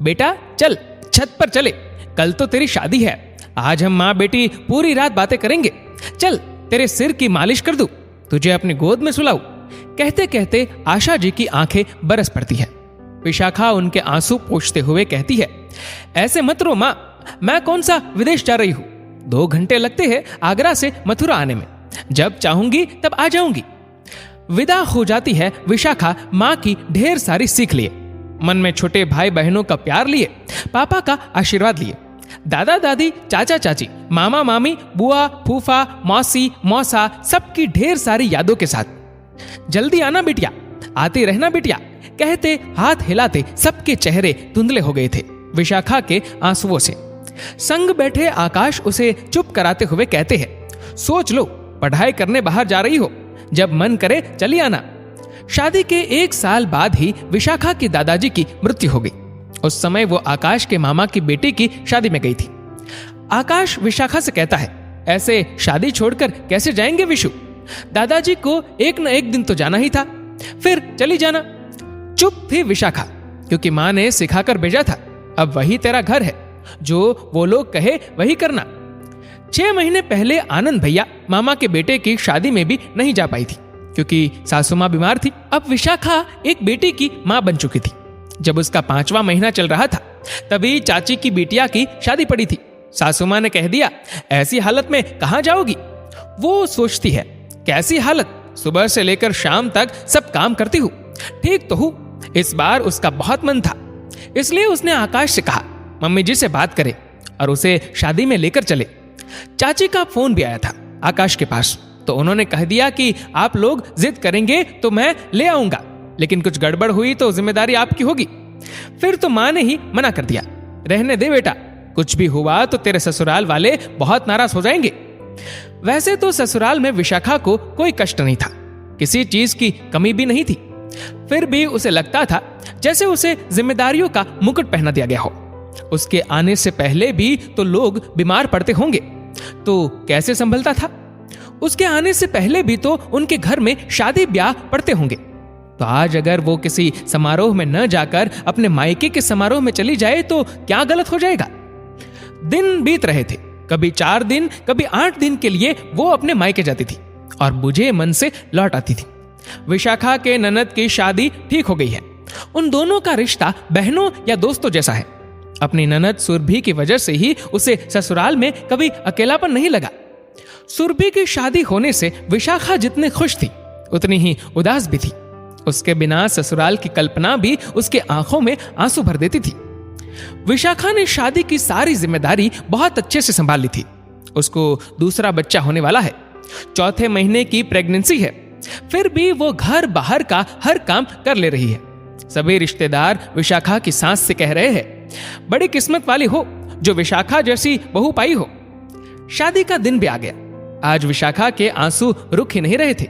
बेटा चल छत पर चले, कल तो तेरी शादी है। आज हम माँ बेटी पूरी रात बातें करेंगे। चल तेरे सिर की मालिश कर दूं, तुझे अपनी गोद में सुलाऊं। कहते कहते आशा जी की आंखें बरस पड़ती है। विशाखा उनके आंसू पोंछते हुए कहती है, ऐसे मत रो माँ, मैं कौन सा विदेश जा रही हूं। 2 घंटे लगते हैं आगरा से मथुरा आने में, जब चाहूंगी तब आ जाऊंगी। विदा हो जाती है विशाखा माँ की ढेर सारी सीख लिए, मन में छोटे भाई बहनों का प्यार लिए, पापा का आशीर्वाद लिए, दादा दादी चाचा चाची मामा मामी बुआ फूफा मौसी मौसा सबकी ढेर सारी यादों के साथ। जल्दी आना बिटिया, आते रहना बिटिया, कहते हाथ हिलाते सबके चेहरे धुंधले हो गए थे विशाखा के आंसुओं से। संग बैठे आकाश उसे चुप कराते हुए कहते हैं, सोच लो, पढ़ाई करने बाहर जा रही हो, जब मन करे चली आना। शादी के 1 साल बाद ही विशाखा के दादाजी की मृत्यु हो गई। उस समय वो आकाश के मामा की बेटी की शादी में गई थी। आकाश विशाखा से कहता है, ऐसे शादी छोड़कर कैसे जाएंगे विशु, दादाजी को एक न एक दिन तो जाना ही था, फिर चली जाना। चुप थी विशाखा, क्योंकि माँ ने सिखाकर भेजा था, अब वही तेरा घर है, जो वो लोग कहे वही करना। 6 महीने पहले आनंद भैया मामा के बेटे की शादी में भी नहीं जा पाई थी, क्योंकि सासू माँ बीमार थी। अब विशाखा एक बेटी की माँ बन चुकी थी। जब उसका 5वां महीना चल रहा था, तभी चाची की बिटिया की शादी पड़ी थी। सासू माँ ने कह दिया, ऐसी हालत में कहाँ जाओगी। वो सोचती है, कैसी हालत, सुबह से लेकर शाम तक सब काम करती हूँ, ठीक तो हूँ। इस बार उसका बहुत मन था, इसलिए उसने आकाश से कहा, मम्मी जी से बात करे और उसे शादी में लेकर चले। चाची का फोन भी आया था आकाश के पास, तो उन्होंने कह दिया कि आप लोग जिद करेंगे तो मैं ले आऊंगा, लेकिन कुछ गड़बड़ हुई तो जिम्मेदारी आपकी होगी। फिर तो माँ ने ही मना कर दिया, रहने दे बेटा, कुछ भी हुआ तो तेरे ससुराल वाले बहुत नाराज हो जाएंगे। वैसे तो ससुराल में विशाखा को कोई कष्ट नहीं था, किसी चीज की कमी भी नहीं थी, फिर भी उसे लगता था जैसे उसे जिम्मेदारियों का मुकुट पहना दिया गया हो। उसके आने से पहले भी तो लोग बीमार पड़ते होंगे, तो कैसे संभलता था। उसके आने से पहले भी तो उनके घर में शादी ब्याह पड़ते होंगे, तो आज अगर वो किसी समारोह में न जाकर अपने मायके के समारोह में चली जाए तो क्या गलत हो जाएगा। दिन बीत रहे थे, कभी 4 दिन कभी 8 दिन के लिए वो अपने मायके जाती थी और बुझे मन से लौट आती थी। विशाखा के ननद की शादी ठीक हो गई है। उन दोनों का रिश्ता बहनों या दोस्तों जैसा है। अपनी ननद सुरभि की वजह से ही उसे ससुराल में कभी अकेलापन नहीं लगा। सुरभि की शादी होने से विशाखा जितनी खुश थी, उतनी ही उदास भी थी। उसके बिना ससुराल की कल्पना भी उसके आंखों में आंसू भर देती थी। विशाखा ने शादी की सारी जिम्मेदारी बहुत अच्छे से संभाल ली थी। उसको दूसरा बच्चा होने वाला है, 4थे महीने की प्रेगनेंसी है, फिर भी वो घर बाहर का हर काम कर ले रही है। सभी रिश्तेदार विशाखा की सास से कह रहे हैं, बड़ी किस्मत वाली हो जो विशाखा जैसी बहू पाई हो। शादी का दिन भी आ गया। आज विशाखा के आंसू रुक ही नहीं रहे थे।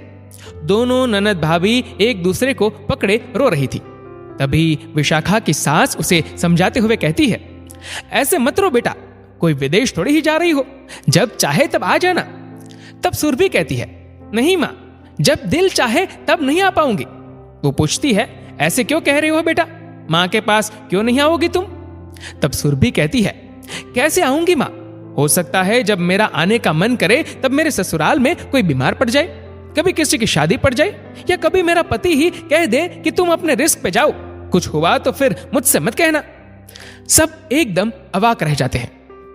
दोनों ननद भाभी एक दूसरे को पकड़े रो रही थी। तभी विशाखा की सास उसे समझाते हुए कहती है, ऐसे मत रो बेटा, कोई विदेश थोड़ी ही जा रही हो, जब चाहे तब आ जाना। तब सुरभि कहती है, नहीं माँ, जब दिल चाहे तब नहीं आ पाऊंगी। वो पूछती है, ऐसे क्यों कह रही हो बेटा, माँ के पास क्यों नहीं आओगी तुम। तब सुरभि कहती है, कैसे आऊंगी माँ, हो सकता है जब मेरा आने का मन करे तब मेरे ससुराल में कोई बीमार पड़ जाए, कभी किसी की शादी पड़ जाए, या कभी मेरा पति ही कह दे कि तुम अपने रिस्क पे जाओ, कुछ हुआ तो फिर मुझसे मत कहना। सब एकदम अवाक रह जाते हैं।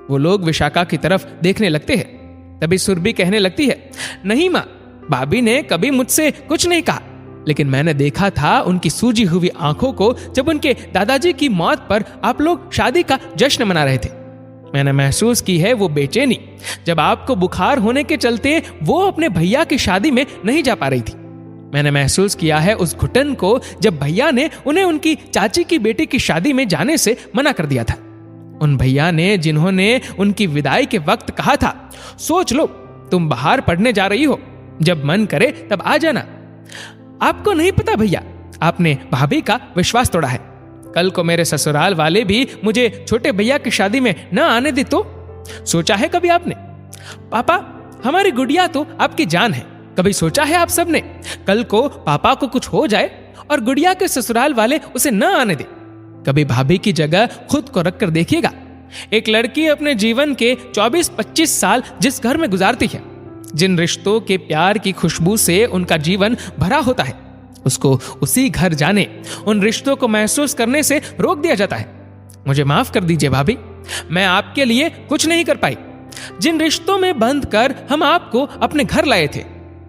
वो लोग विशाखा की तरफ देखने लगते हैं। तभी सुरभि कहने लगती है, नहीं माँ, भाभी ने कभी मुझसे कुछ नहीं कहा, लेकिन मैंने देखा था उनकी सूजी हुई आंखों को जब उनके दादाजी की मौत पर आप लोग शादी का जश्न मना रहे थे। मैंने महसूस की है वो बेचैनी, जब आपको बुखार होने के चलते वो अपने भैया की शादी में नहीं जा पा रही थी। मैंने महसूस किया है उस घुटन को जब भैया ने उन्हें उनकी चाची की बेटी की शादी में जाने से मना कर दिया था। उन भैया ने जिन्होंने उनकी विदाई के वक्त कहा था, सोच लो तुम बाहर पढ़ने जा रही हो, जब मन करे तब आ जाना। आपको नहीं पता भैया, आपने भाभी का विश्वास तोड़ा है। कल को मेरे ससुराल वाले भी मुझे छोटे भैया की शादी में न आने दे तो सोचा है कभी आपने? पापा, हमारी गुड़िया तो आपकी जान है, कभी सोचा है आप सबने कल को पापा को कुछ हो जाए और गुड़िया के ससुराल वाले उसे न आने दे? कभी भाभी की जगह खुद को रखकर देखिएगा। एक लड़की अपने जीवन के 24-25 साल जिस घर में गुजारती है, जिन रिश्तों के प्यार की खुशबू से उनका जीवन भरा होता है, उसको उसी घर जाने, उन रिश्तों को महसूस करने से रोक दिया जाता है। मुझे माफ कर दीजिए भाभी, मैं आपके लिए कुछ नहीं कर पाई। जिन रिश्तों में बंद कर हम आपको अपने घर लाए थे,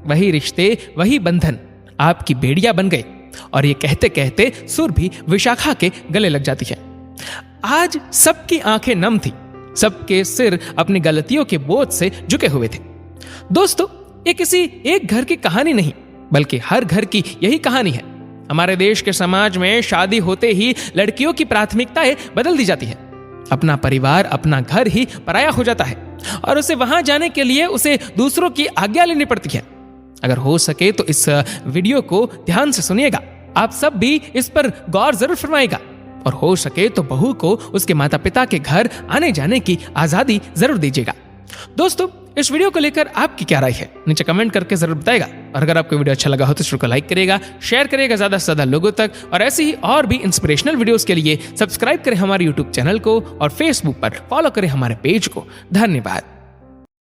वही रिश्ते, वही बंधन आपकी बेड़ियां बन गए। और ये कहते कहते सुर भी विशाखा के गले लग जाती है। आज सबकी आंखें नम थी, सबके सिर अपनी गलतियों के बोझ से झुके हुए थे। दोस्तों, ये किसी एक घर की कहानी नहीं, बल्कि हर घर की यही कहानी है। हमारे देश के समाज में शादी होते ही लड़कियों की प्राथमिकताएं बदल दी जाती है। अपना परिवार, अपना घर ही पराया हो जाता है और उसे वहां जाने के लिए उसे दूसरों की आज्ञा लेनी पड़ती है। अगर हो सके तो इस वीडियो को ध्यान से सुनिएगा। आप सब भी इस पर गौर जरूर फरमाइएगा और हो सके तो बहू को उसके माता पिता के घर आने जाने की आजादी जरूर दीजिएगा। दोस्तों, इस वीडियो को लेकर आपकी क्या राय है, नीचे कमेंट करके जरूर बताएगा। और अगर आपको वीडियो अच्छा लगा हो तो इस वीडियो को लाइक करिएगा, शेयर करिएगा ज्यादा से ज्यादा लोगों तक। और ऐसे ही और भी इंस्पिरेशनल वीडियोस के लिए सब्सक्राइब करें हमारे यूट्यूब चैनल को और फेसबुक पर फॉलो करें हमारे पेज को। धन्यवाद।